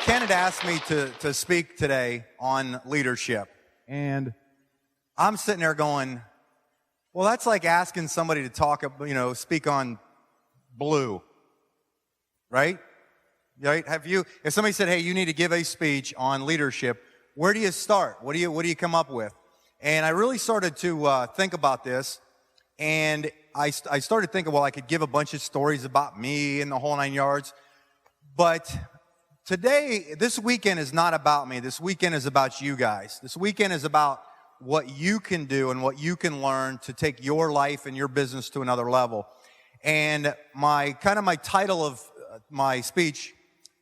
Ken had asked me to speak today on leadership, and I'm sitting there going, well, that's like asking somebody to talk, speak on blue, right? Right? If somebody said, hey, you need to give a speech on leadership, where do you start? What do you come up with? And I really started to think about this, and I started thinking, well, I could give a bunch of stories about me and the whole 9 yards, but today, this weekend is not about me. This weekend is about you guys. This weekend is about what you can do and what you can learn to take your life and your business to another level. And my title of my speech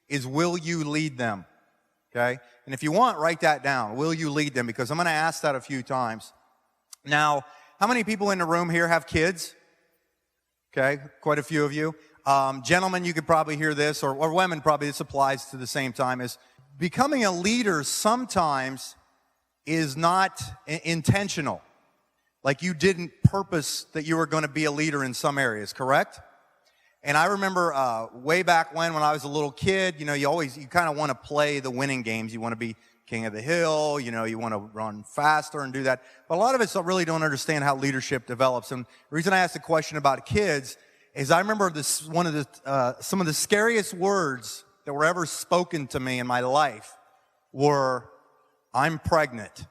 is, Will You Lead Them? Okay? And if you want, write that down. Will you lead them? Because I'm going to ask that a few times. Now, how many people in the room here have kids? Okay, quite a few of you. Gentlemen, you could probably hear this, or women probably, this applies to the same time, is becoming a leader sometimes is not intentional. Like you didn't purpose that you were going to be a leader in some areas, correct? And I remember way back when I was a little kid, you kind of want to play the winning games. You want to be king of the hill, you want to run faster and do that. But a lot of us really don't understand how leadership develops. And the reason I asked the question about kids is I remember some of the scariest words that were ever spoken to me in my life were, I'm pregnant.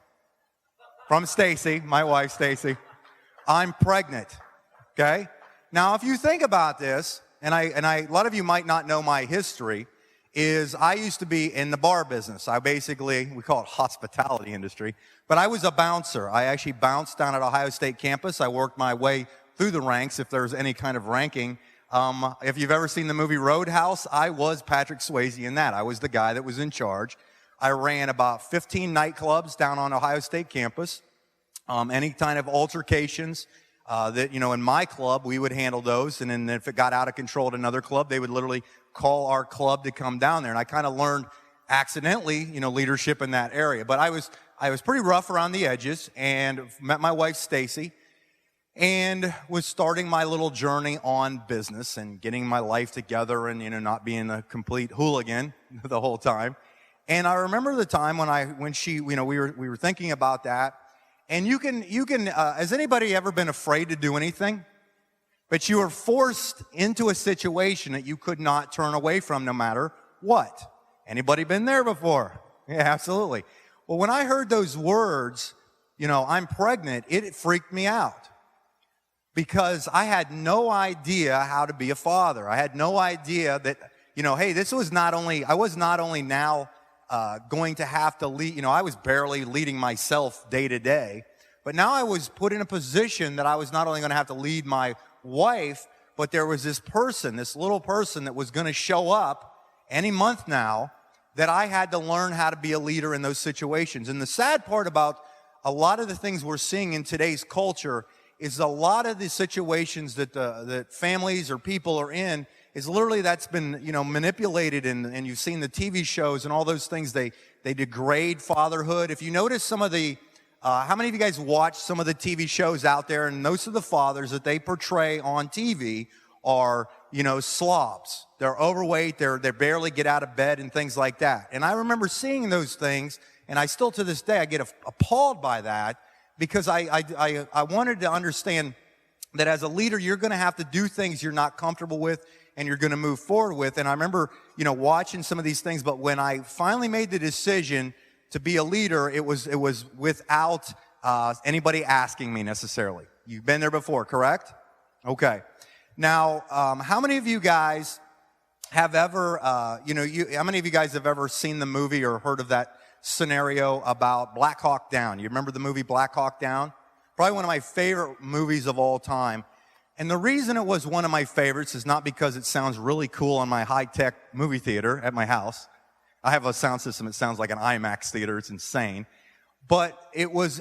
From Stacy, my wife Stacy. I'm pregnant. Okay? Now, if you think about this, and a lot of you might not know my history, is I used to be in the bar business. We call it hospitality industry, but I was a bouncer. I actually bounced down at Ohio State campus. I worked my way through the ranks, if there's any kind of ranking. If you've ever seen the movie Roadhouse, I was Patrick Swayze in that. I was the guy that was in charge. I ran about 15 nightclubs down on Ohio State campus. Any kind of altercations that, in my club, we would handle those. And then if it got out of control at another club, they would literally call our club to come down there. And I kind of learned accidentally, leadership in that area. But I was pretty rough around the edges and met my wife, Stacy, and was starting my little journey on business and getting my life together and, not being a complete hooligan the whole time. And I remember the time when she, we were thinking about that. And you can, has anybody ever been afraid to do anything? But you were forced into a situation that you could not turn away from no matter what. Anybody been there before? Yeah, absolutely. Well, when I heard those words, I'm pregnant, it freaked me out. Because I had no idea how to be a father. I had no idea that, hey, I was not only now going to have to lead, I was barely leading myself day to day, but now I was put in a position that I was not only going to have to lead my wife, but there was this little person that was going to show up any month now that I had to learn how to be a leader in those situations. And the sad part about a lot of the things we're seeing in today's culture is a lot of the situations that families or people are in is literally that's been, manipulated, and you've seen the TV shows and all those things, they degrade fatherhood. If you notice some of the, how many of you guys watch some of the TV shows out there, and most of the fathers that they portray on TV are, slobs. They're overweight, they barely get out of bed and things like that. And I remember seeing those things, and I still to this day, I get appalled by that, because I wanted to understand that as a leader, you're going to have to do things you're not comfortable with and you're going to move forward with. And I remember, watching some of these things, but when I finally made the decision to be a leader, it was without anybody asking me necessarily. You've been there before, correct? Okay. Now, how many of you guys have ever, how many of you guys have ever seen the movie or heard of that scenario about Black Hawk Down? You remember the movie Black Hawk Down? Probably one of my favorite movies of all time. And the reason it was one of my favorites is not because it sounds really cool on my high-tech movie theater at my house. I have a sound system that sounds like an IMAX theater. It's insane. But it was,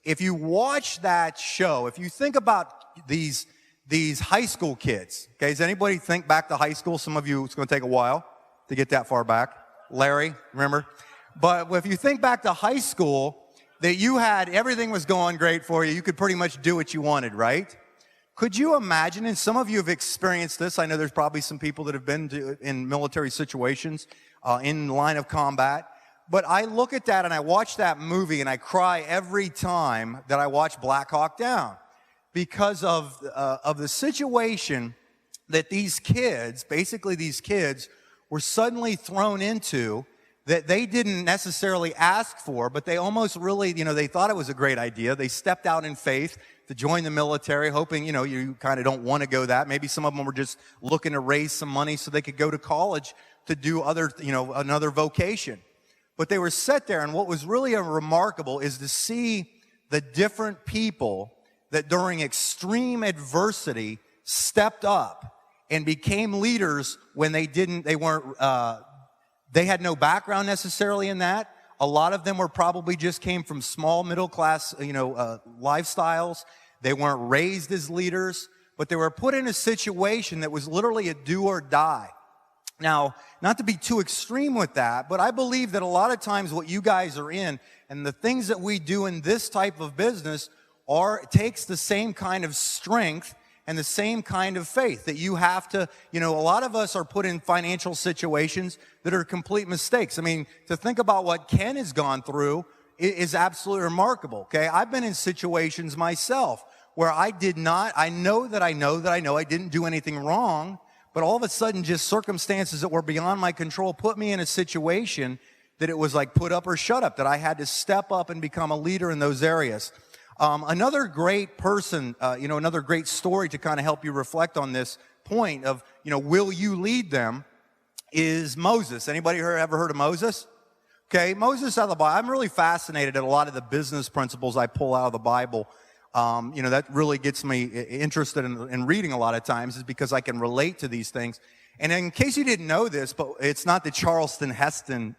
if you watch that show, if you think about these high school kids, okay, does anybody think back to high school? Some of you, it's going to take a while to get that far back. Larry, remember? But if you think back to high school, that you had, everything was going great for you. You could pretty much do what you wanted, right? Could you imagine, and some of you have experienced this, I know there's probably some people that have been in military situations, in line of combat, but I look at that and I watch that movie and I cry every time that I watch Black Hawk Down because of the situation that these kids, basically these kids, were suddenly thrown into that they didn't necessarily ask for, but they almost really, they thought it was a great idea. They stepped out in faith to join the military, hoping, you kind of don't want to go that. Maybe some of them were just looking to raise some money so they could go to college to do another vocation. But they were set there, and what was really remarkable is to see the different people that during extreme adversity stepped up and became leaders when they had no background necessarily in that. A lot of them probably just came from small middle class, lifestyles. They weren't raised as leaders, but they were put in a situation that was literally a do or die. Now, not to be too extreme with that, but I believe that a lot of times what you guys are in and the things that we do in this type of business takes the same kind of strength and the same kind of faith that you have to, a lot of us are put in financial situations that are complete mistakes. I mean, to think about what Ken has gone through is absolutely remarkable, okay? I've been in situations myself where I know I didn't do anything wrong, but all of a sudden just circumstances that were beyond my control put me in a situation that it was like put up or shut up, that I had to step up and become a leader in those areas. Another great person, another great story to kind of help you reflect on this point of, will you lead them, is Moses. Anybody ever heard of Moses? Okay, Moses out of the Bible. I'm really fascinated at a lot of the business principles I pull out of the Bible. That really gets me interested in reading a lot of times, is because I can relate to these things. And in case you didn't know this, but it's not the Charlton Heston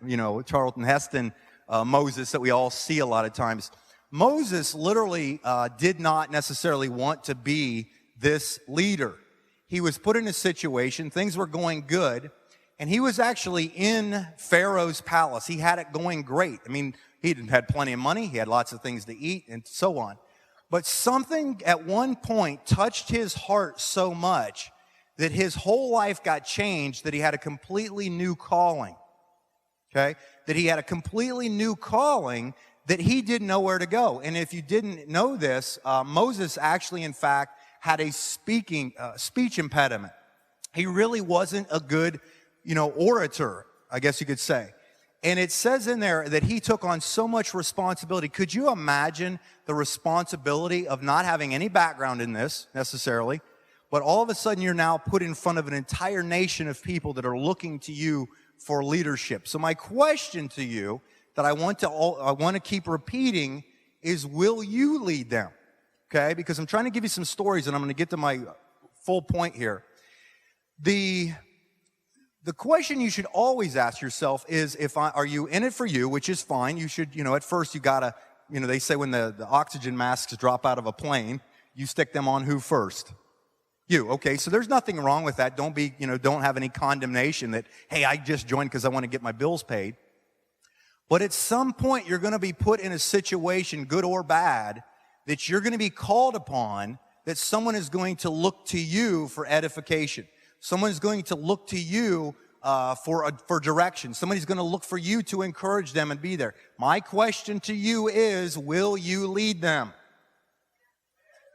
Moses that we all see a lot of times. Moses literally did not necessarily want to be this leader. He was put in a situation, things were going good, and he was actually in Pharaoh's palace. He had it going great. I mean, he had plenty of money, he had lots of things to eat, and so on. But something at one point touched his heart so much that his whole life got changed, that he had a completely new calling, okay? That he had a completely new calling that he didn't know where to go. And if you didn't know this, Moses actually, in fact, had a speech impediment. He really wasn't a good, orator, I guess you could say. And it says in there that he took on so much responsibility. Could you imagine the responsibility of not having any background in this necessarily, but all of a sudden you're now put in front of an entire nation of people that are looking to you for leadership? So my question to you that I want to keep repeating is, will you lead them? Okay, because I'm trying to give you some stories, and I'm going to get to my full point here. The question you should always ask yourself is, are you in it for you, which is fine. You should, at first you gotta, they say when the oxygen masks drop out of a plane, you stick them on who first? You. Okay, so there's nothing wrong with that. Don't have any condemnation that, hey, I just joined because I want to get my bills paid. But at some point, you're going to be put in a situation, good or bad, that you're going to be called upon, that someone is going to look to you for edification. Someone's going to look to you for direction. Somebody's going to look for you to encourage them and be there. My question to you is, will you lead them?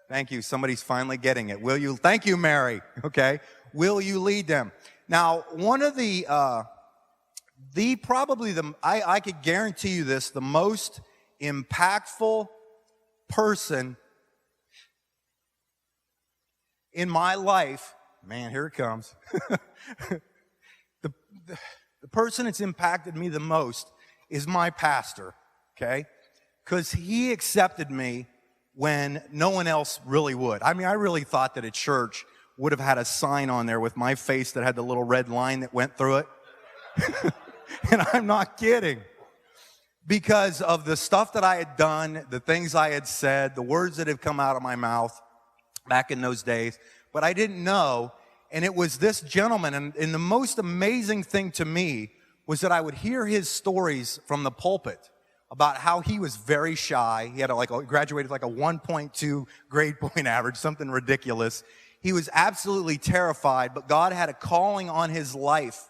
Thank you. Somebody's finally getting it. Will you? Thank you, Mary. Okay. Will you lead them? Now, one of I could guarantee you this, the most impactful person in my life, man, here it comes. The person that's impacted me the most is my pastor, okay? Because he accepted me when no one else really would. I mean, I really thought that a church would have had a sign on there with my face that had the little red line that went through it. And I'm not kidding. Because of the stuff that I had done, the things I had said, the words that had come out of my mouth back in those days. But I didn't know. And it was this gentleman, and the most amazing thing to me was that I would hear his stories from the pulpit, about how he was very shy. He had graduated like a 1.2 grade point average, something ridiculous. He was absolutely terrified, but God had a calling on his life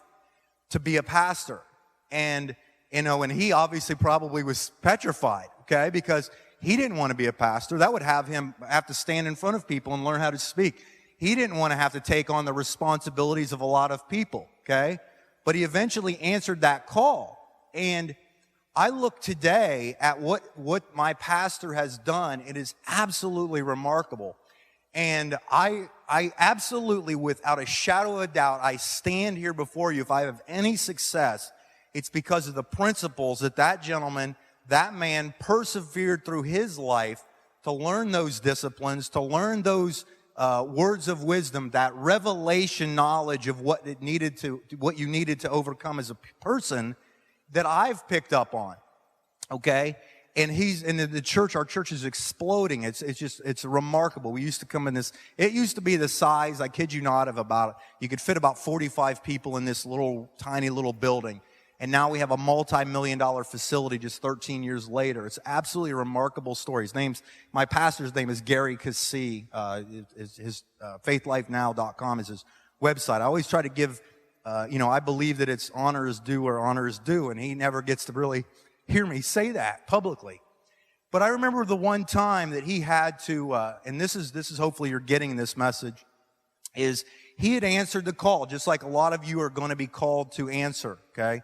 to be a pastor. And he obviously probably was petrified, okay, because he didn't want to be a pastor. That would have him have to stand in front of people and learn how to speak. He didn't want to have to take on the responsibilities of a lot of people, okay? But he eventually answered that call. And I look today at what my pastor has done. It is absolutely remarkable. And I absolutely, without a shadow of a doubt, I stand here before you. If I have any success, it's because of the principles that gentleman, that man persevered through his life to learn those disciplines, to learn those words of wisdom, that revelation knowledge of what you needed to overcome as a person that I've picked up on. Okay? And the church, our church is exploding. It's remarkable. We used to come in this, it used to be the size, I kid you not, of you could fit about 45 people in this tiny little building. And now we have a multi-million-dollar facility just 13 years later. It's absolutely a remarkable story. My pastor's name is Gary Cassee. His faithlifenow.com is his website. I always try to give, I believe that it's honor is due where honor is due, and he never gets to really hear me say that publicly. But I remember the one time that he had to, and this is hopefully you're getting this message, is he had answered the call, just like a lot of you are going to be called to answer, okay?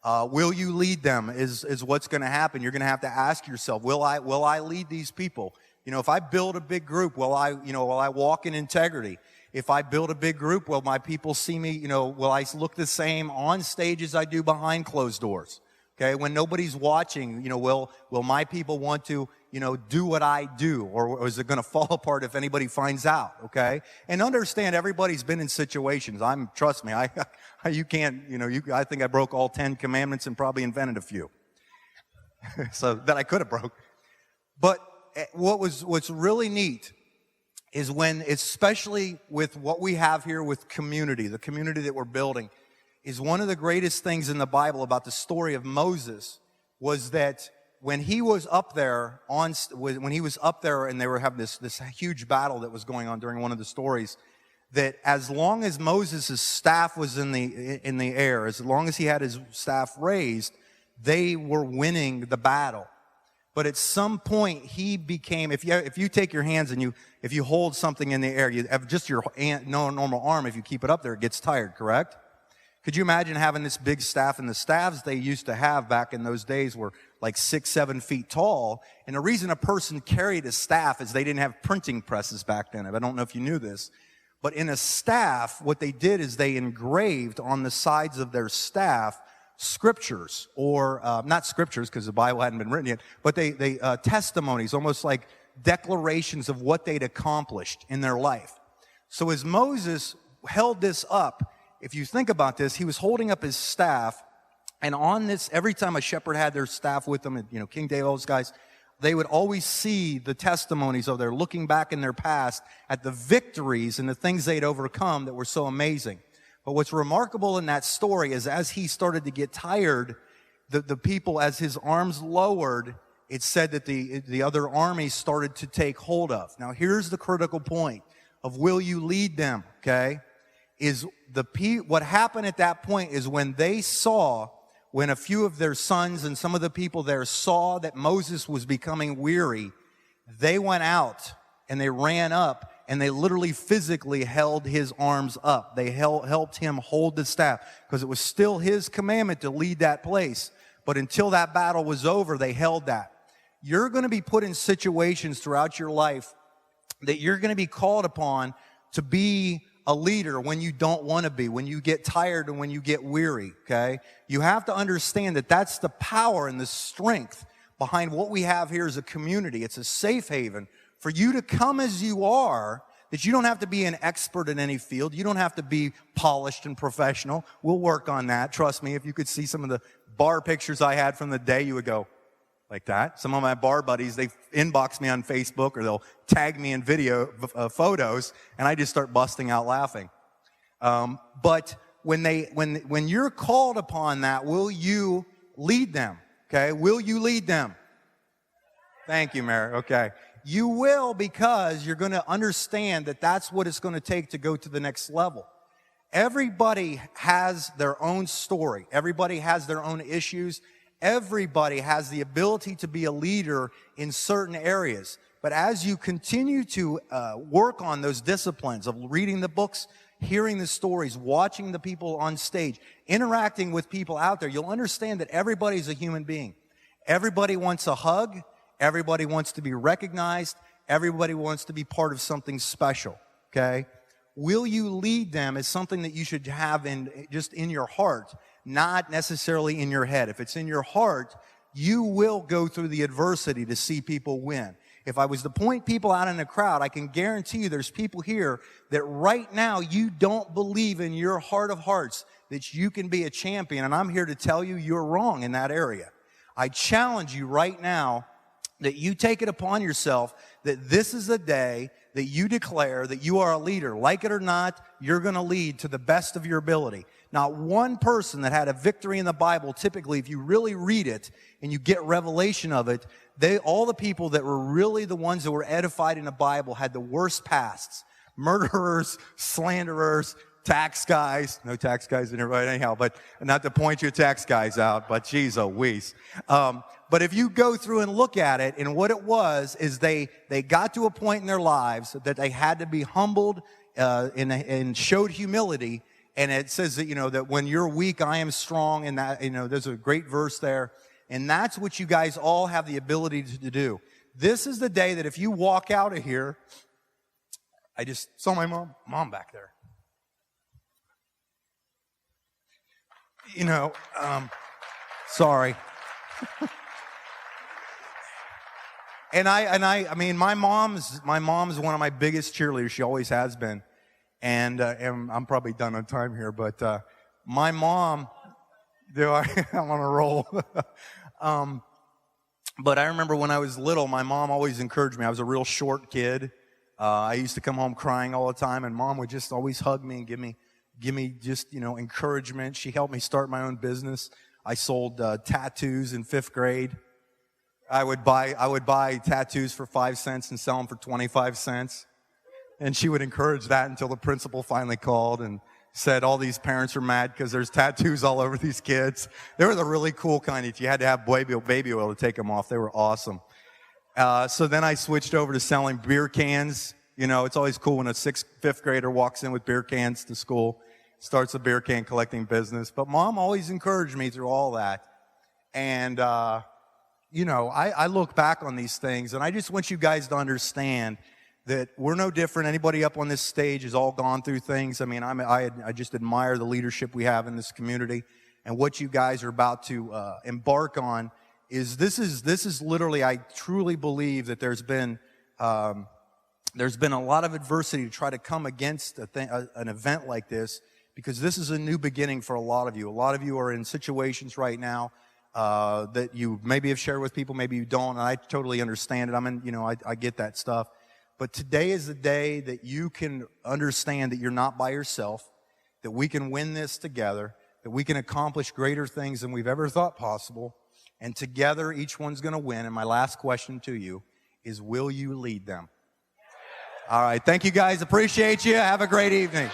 Will you lead them is what's going to happen. You're going to have to ask yourself, will I lead these people? If I build a big group, will I walk in integrity? If I build a big group, will my people see me, will I look the same on stage as I do behind closed doors? Okay, when nobody's watching, will my people want to, do what I do, or is it going to fall apart if anybody finds out? Okay, and understand everybody's been in situations. Trust me, you can't, I think I broke all 10 commandments and probably invented a few, so that I could have broke. But what's really neat is when, especially with what we have here with community, the community that we're building, is one of the greatest things in the Bible about the story of Moses was that when he was up there and they were having this huge battle that was going on during one of the stories, that as long as Moses' staff was in the air, as long as he had his staff raised, they were winning the battle. But at some point he became, if you take your hands and if you hold something in the air, you have just your normal arm, if you keep it up there, it gets tired, correct? Could you imagine having this big staff? And the staffs they used to have back in those days were like 6-7 feet tall. And the reason a person carried a staff is they didn't have printing presses back then. I don't know if you knew this. But in a staff, what they did is they engraved on the sides of their staff scriptures, or not scriptures because the Bible hadn't been written yet, but they testimonies, almost like declarations of what they'd accomplished in their life. So as Moses held this up, if you think about this, he was holding up his staff, and on this, every time a shepherd had their staff with them, King David, all those guys, they would always see the testimonies of their looking back in their past at the victories and the things they'd overcome that were so amazing. But what's remarkable in that story is as he started to get tired, the people, as his arms lowered, it said that the other armies started to take hold of. Now, here's the critical point of will you lead them, okay? What happened at that point is when a few of their sons and some of the people there saw that Moses was becoming weary, they went out and they ran up and they literally physically held his arms up. They helped him hold the staff because it was still his commandment to lead that place. But until that battle was over, they held that. You're going to be put in situations throughout your life that you're going to be called upon to be a leader when you don't want to be, when you get tired and when you get weary, okay? You have to understand that that's the power and the strength behind what we have here as a community. It's a safe haven for you to come as you are, that you don't have to be an expert in any field. You don't have to be polished and professional. We'll work on that. Trust me, if you could see some of the bar pictures I had from the day, you would go, like that. Some of my bar buddies, they inbox me on Facebook or they'll tag me in video photos, and I just start busting out laughing. But when you're called upon that, will you lead them? Okay, will you lead them? Thank you, Mary. Okay. You will, because you're going to understand that that's what it's going to take to go to the next level. Everybody has their own story. Everybody has their own issues. Everybody has the ability to be a leader in certain areas. But as you continue to work on those disciplines of reading the books, hearing the stories, watching the people on stage, interacting with people out there, you'll understand that everybody's a human being. Everybody wants a hug. Everybody wants to be recognized. Everybody wants to be part of something special, okay? Will you lead them is something that you should have just in your heart, not necessarily in your head. If it's in your heart, you will go through the adversity to see people win. If I was to point people out in a crowd, I can guarantee you there's people here that right now you don't believe in your heart of hearts that you can be a champion, and I'm here to tell you you're wrong in that area. I challenge you right now that you take it upon yourself that this is the day that you declare that you are a leader. Like it or not, you're going to lead to the best of your ability. Not one person that had a victory in the Bible, typically, if you really read it and you get revelation of it, all the people that were really the ones that were edified in the Bible had the worst pasts. Murderers, slanderers, tax guys. No tax guys in here right anyhow, but not to point your tax guys out, but geez, Louise. But if you go through and look at it, and what it was is they got to a point in their lives that they had to be humbled and showed humility. And it says that, that when you're weak, I am strong. And that, there's a great verse there. And that's what you guys all have the ability to do. This is the day that if you walk out of here, I just saw my mom back there. Sorry. I mean, my mom's one of my biggest cheerleaders. She always has been. And I'm probably done on time here, but my mom, I'm on a roll. But I remember when I was little, my mom always encouraged me. I was a real short kid. I used to come home crying all the time, and Mom would just always hug me and give me just, encouragement. She helped me start my own business. I sold tattoos in 5th grade. I would buy tattoos for 5 cents and sell them for 25 cents. And she would encourage that until the principal finally called and said all these parents are mad because there's tattoos all over these kids. They were the really cool kind. If you had to have baby oil to take them off, they were awesome. So then I switched over to selling beer cans. It's always cool when a 5th grader walks in with beer cans to school, starts a beer can collecting business. But Mom always encouraged me through all that. And, I look back on these things, and I just want you guys to understand that we're no different. Anybody up on this stage has all gone through things. I mean, I just admire the leadership we have in this community, and what you guys are about to embark on is this is literally, I truly believe that there's been a lot of adversity to try to come against an event like this, because this is a new beginning for a lot of you. A lot of you are in situations right now that you maybe have shared with people, maybe you don't, and I totally understand it. I get that stuff. But today is the day that you can understand that you're not by yourself, that we can win this together, that we can accomplish greater things than we've ever thought possible, and together each one's going to win. And my last question to you is, will you lead them? All right. Thank you, guys. Appreciate you. Have a great evening.